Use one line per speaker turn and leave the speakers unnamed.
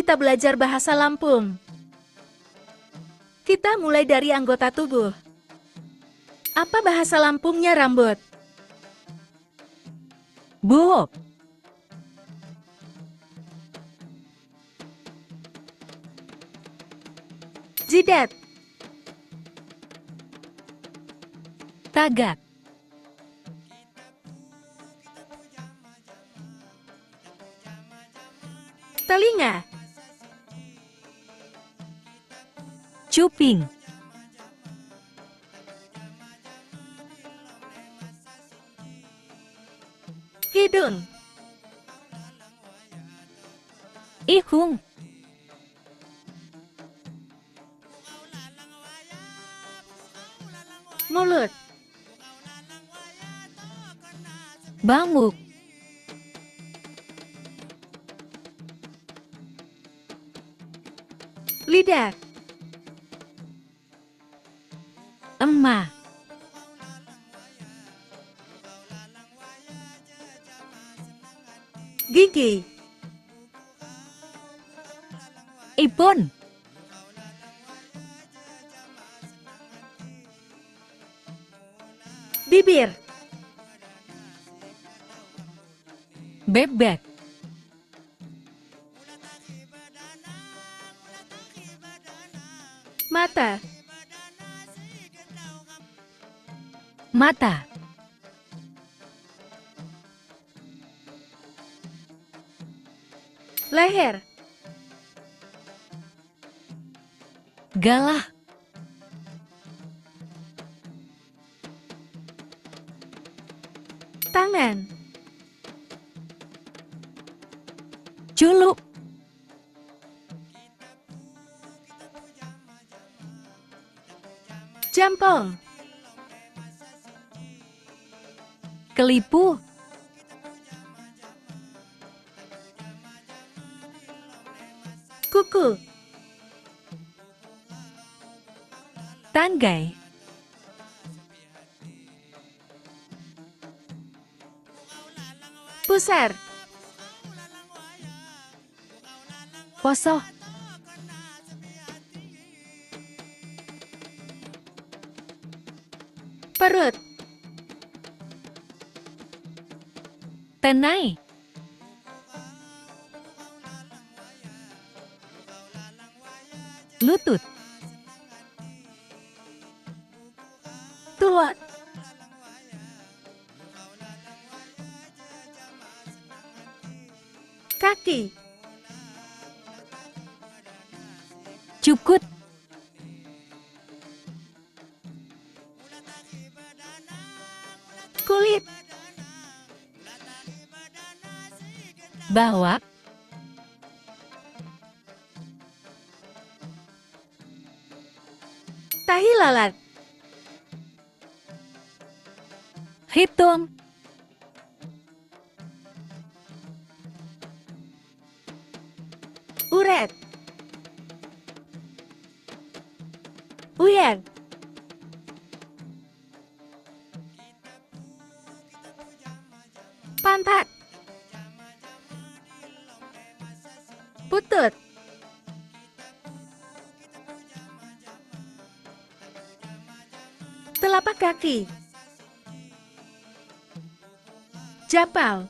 kita belajar bahasa Lampung. Kita mulai dari anggota tubuh. Apa bahasa Lampungnya rambut?
Buuk.
Jidat.
Tagak.
Telinga.
Cuping.
Hidung.
Ihung.
Mulut.
Banguk.
Lidah.
Emah.
Gigi.
Ipun.
Bibir.
Bebek.
Mata.
Mata.
Leher.
Galah.
Tangan.
Culuk.
Jampong.
Kelipu.
Kuku.
Tanggai.
Pusar.
Posoh.
Perut.
Tenai. Lutut.
Tuot. Kaki.
Cukut.
Kulit.
Bawak.
Tahi lalat.
Hitung.
Uret. Uyang. Pantat. Butut. Telapak kaki. Japal.